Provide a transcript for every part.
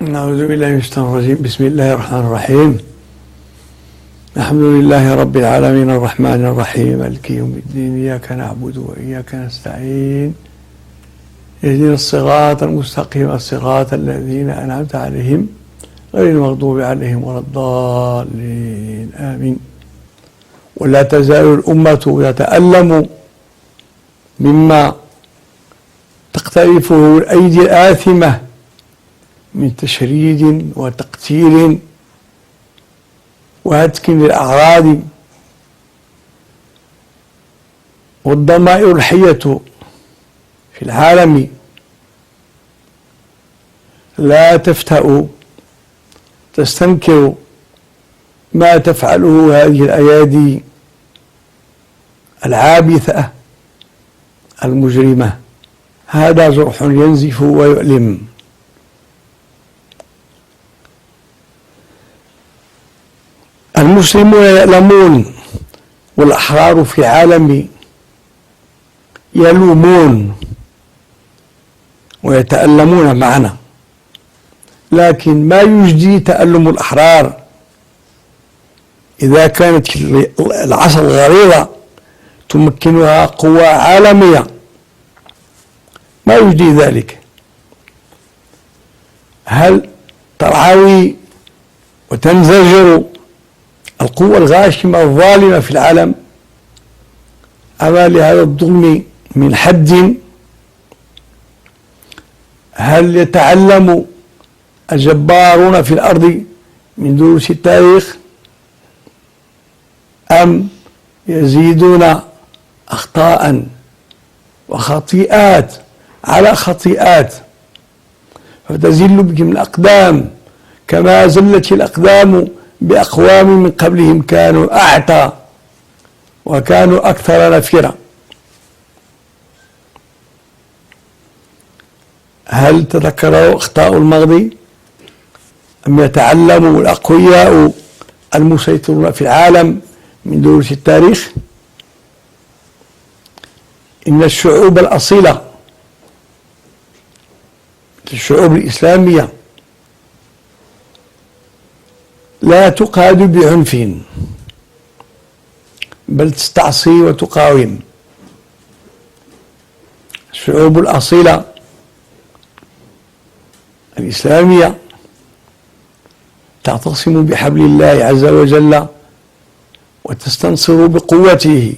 أعوذ بالله من الشيطان الرجيم. بسم الله الرحمن الرحيم. الحمد لله رب العالمين الرحمن الرحيم مالك يوم الدين، إياك نعبد وإياك نستعين، اهدنا الصراط المستقيم الصراط الذين أنعمت عليهم غير المغضوب عليهم ولا الضالين، آمين. ولا تزال الأمة تتألم مما تقترفه الأيدي الآثمة من تشريد وتقتيل وهتك للأعراض، والضمائر الحية في العالم لا تفتأ تستنكر ما تفعله هذه الأيادي العابثة المجرمة. هذا جرح ينزف ويؤلم. المسلمون يألمون والأحرار في العالم يلومون ويتألمون معنا، لكن ما يجدي تألم الأحرار إذا كانت العصا الغليظة تمكنها قوى عالمية، ما يجدي ذلك. هل ترعوي وتنزجر القوة الغاشمة الظالمة في العالم أما لهذا الظلم من حد؟ هل يتعلم الجبارون في الأرض من دروس التاريخ أم يزيدون أخطاء وخطيئات على خطيئات فتزل بهم الأقدام كما زلت الأقدام بأقوام من قبلهم كانوا أعتى وكانوا أكثر نفيرا؟ هل تذكروا أخطاء الماضي أم يتعلم الأقوياء المسيطرون في العالم من دروس التاريخ؟ إن الشعوب الأصيلة الشعوب الإسلامية لا تقاد بعنف بل تستعصي وتقاوم. الشعوب الأصيلة الإسلامية تعتصم بحبل الله عز وجل وتستنصر بقوته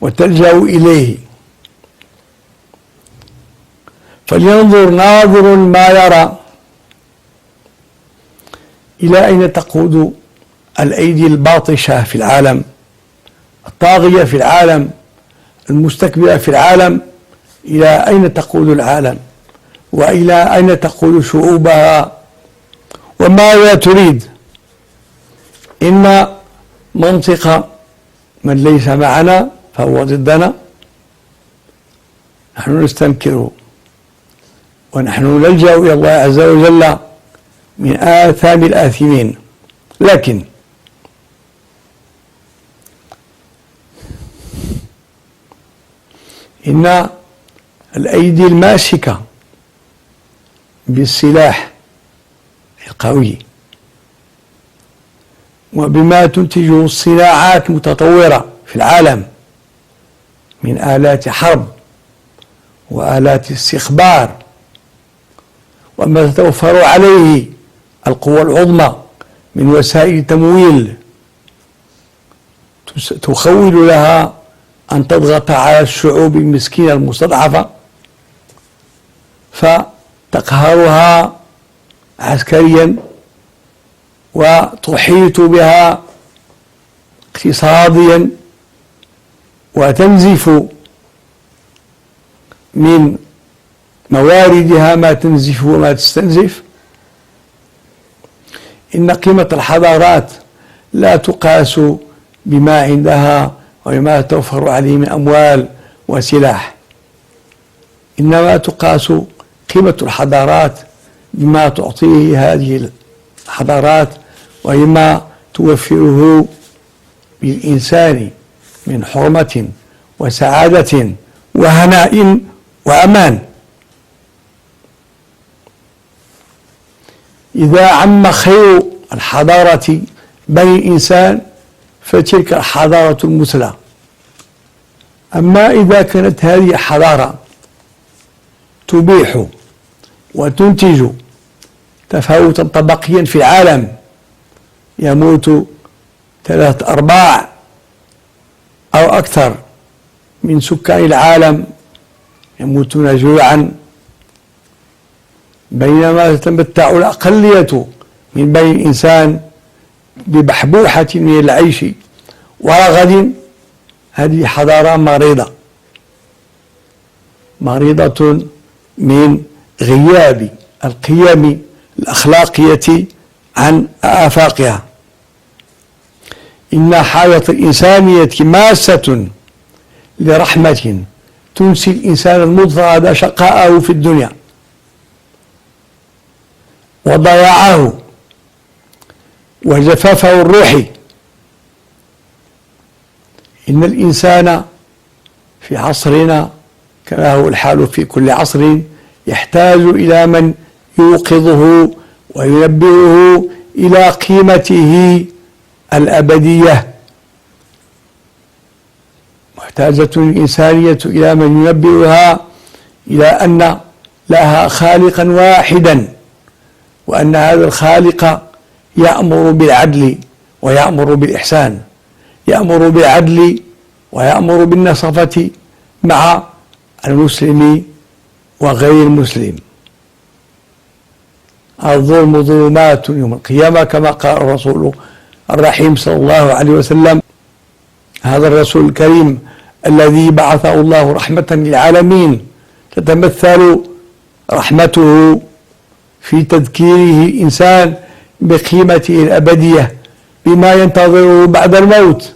وتلجأ إليه. فلينظر ناظر ما يرى إلى أين تقود الأيدي الباطشة في العالم، الطاغية في العالم، المستكبرة في العالم، إلى أين تقود العالم وإلى أين تقود شعوبها وماذا تريد. إن منطق من ليس معنا فهو ضدنا، نحن نستنكره ونحن نلجأ إلى الله عز وجل من آثام الآثمين. لكن إن الأيدي الماسكة بالسلاح القوي وبما تنتجه الصناعات المتطورة في العالم من آلات حرب وآلات استخبار وما تتوفر عليه القوى العظمى من وسائل تمويل تخول لها أن تضغط على الشعوب المسكينة المستضعفة فتقهرها عسكريا وتحيط بها اقتصاديا وتنزف من مواردها ما تنزف وما تستنزف. إن قيمة الحضارات لا تقاس بما عندها وبما توفر عليه من أموال وسلاح، إنما تقاس قيمة الحضارات بما تعطيه هذه الحضارات وبما توفره للإنسان من حرمة وسعادة وهناء وأمان. إذا عم خير الحضارة بني الإنسان فتلك الحضارة المثلى. أما إذا كانت هذه الحضارة تبيح وتنتج تفاوتا طبقيا في العالم، يموت 3/4 أو أكثر من سكان العالم يموتون جوعا، بينما تتمتع الأقلية من بني الإنسان ببحبوحة من العيش ورغد. هذه حضارة مريضة من غياب القيم الأخلاقية عن آفاقها. إن حاجة الإنسانية ماسة لرحمة تنسي الإنسان المضطهد شقاءه في الدنيا وضياعه وجفافه الروحي. إن الإنسان في عصرنا كما هو الحال في كل عصر يحتاج إلى من يوقظه وينبهه إلى قيمته الأبدية. محتاجة الإنسانية إلى من ينبهها إلى أن لها خالقا واحدا، وأن هذا الخالق يأمر بالعدل ويأمر بالإحسان، يأمر بالعدل ويأمر بالنصفة مع المسلم وغير المسلم. الظلم ظلمات يوم القيامة كما قال الرسول الرحيم صلى الله عليه وسلم. هذا الرسول الكريم الذي بعثه الله رحمة للعالمين، تتمثل رحمته في تذكيره الإنسان بقيمته الأبدية، بما ينتظره بعد الموت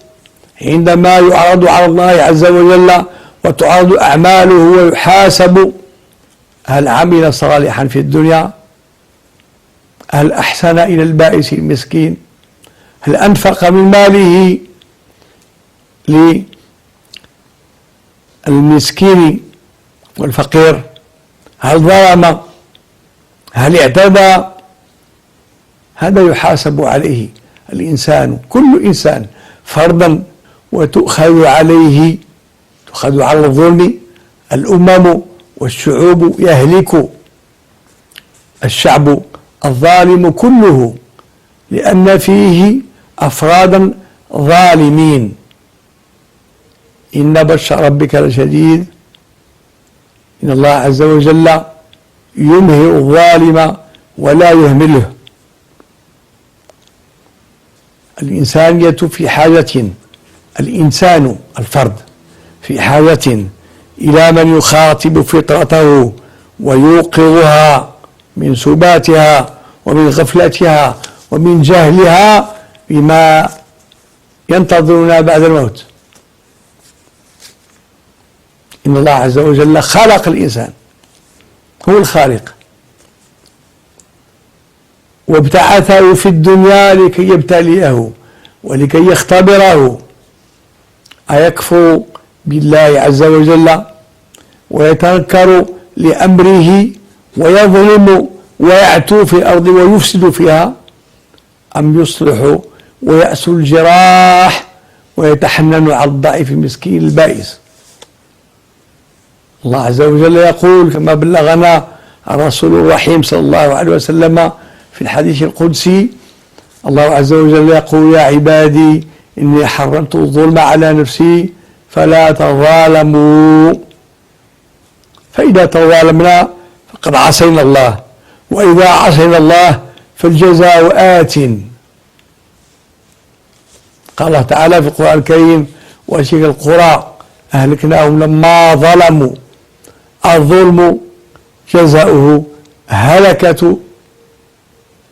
عندما يعرض على الله عز وجل وتعرض أعماله ويحاسب: هل عمل صالحا في الدنيا؟ هل أحسن إلى البائس المسكين؟ هل أنفق من ماله للمسكين والفقير؟ هل ظلم؟ هل اعتدى؟ هذا يحاسب عليه الإنسان، كل إنسان فردا، وتؤخذ عليه، تؤخذ على الظلم الأمم والشعوب. يهلك الشعب الظالم كله لأن فيه أفرادا ظالمين. إن بطش ربك لشديد، إن الله عز وجل يمهل الظالم ولا يهمله. الإنسانية في حاجة، الإنسان الفرد في حاجة إلى من يخاطب فطرته ويوقظها من سباتها ومن غفلتها ومن جهلها بما ينتظرنا بعد الموت. إن الله عز وجل خلق الإنسان، هو الخالق، وابتعثه في الدنيا لكي يبتليه ولكي يختبره أيكفر بالله عز وجل ويتنكر لأمره ويظلم ويعتو في الأرض ويفسد فيها، أم يصلح ويأسو الجراح ويتحنن على الضعيف المسكين البائس. الله عز وجل يقول كما بلغنا الرسول الرحيم صلى الله عليه وسلم في الحديث القدسي، الله عز وجل يقول: يا عبادي إني حرمت الظلم على نفسي فلا تظالموا. فإذا تظالمنا فقد عصينا الله، وإذا عصينا الله فالجزاء آت. قال الله تعالى في القرآن الكريم: وتلك القرى أهلكناهم لما ظلموا. الظلم جزاؤه هلكة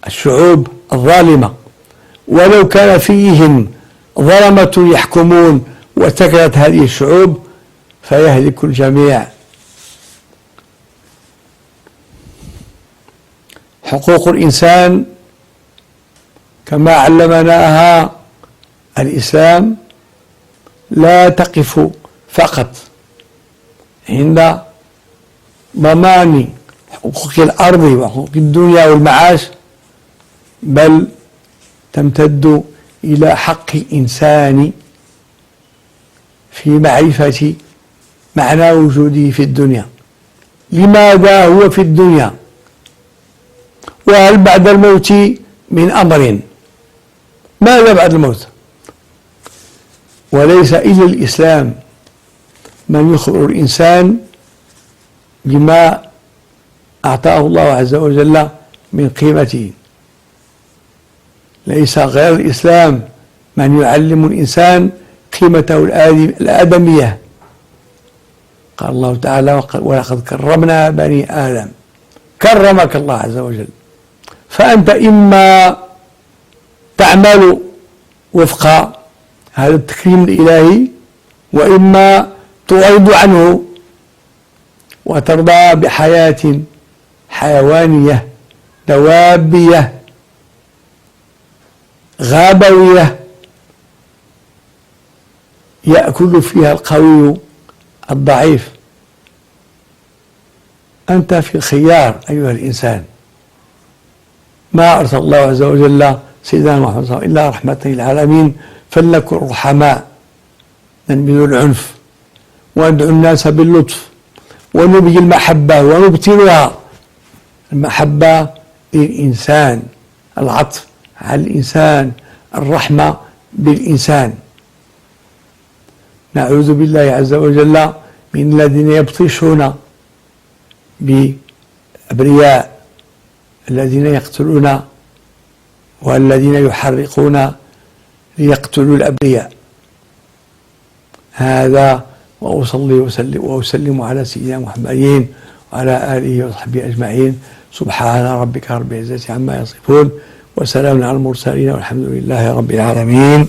الشعوب الظالمة، ولو كان فيهم ظلمة يحكمون واتكلت هذه الشعوب فيهلك الجميع. حقوق الإنسان كما علمناها الإسلام لا تقف فقط عند ضمان حقوق الأرض وحقوق الدنيا والمعاش، بل تمتد إلى حق الإنسان في معرفة معنى وجوده في الدنيا. لماذا هو في الدنيا؟ وهل بعد الموت من أمر؟ ماذا بعد الموت؟ وليس إلا الإسلام من يخبر الإنسان بما أعطاه الله عز وجل من قيمته. ليس غير الإسلام من يعلم الإنسان قيمته الآدمية. قال الله تعالى: ولقد كرمنا بني آدم. كرمك الله عز وجل، فأنت إما تعمل وفق هذا التكريم الإلهي، وإما تعرض عنه وترضى بحياة حيوانية دوابية غابوية يأكل فيها القوي الضعيف. أنت في الخيار أيها الإنسان. ما أرسل الله عز وجل سيدنا محمد صلى الله عليه وسلم إلا رحمة للعالمين، فلنكن رحماء، ننبذ العنف وندعو الناس باللطف ونبذل المحبة ونبتلها. المحبة للإنسان، العطف على الإنسان، الرحمة بالإنسان. نعوذ بالله عز وجل من الذين يبطشون بأبرياء، الذين يقتلون والذين يحرقون ليقتلوا الأبرياء. هذا وأصلي وأسلم على سيدنا محمد وعلى آله وصحبه أجمعين. سبحان ربك رب العزة عما يصفون، وسلام على المرسلين، والحمد لله رب العالمين.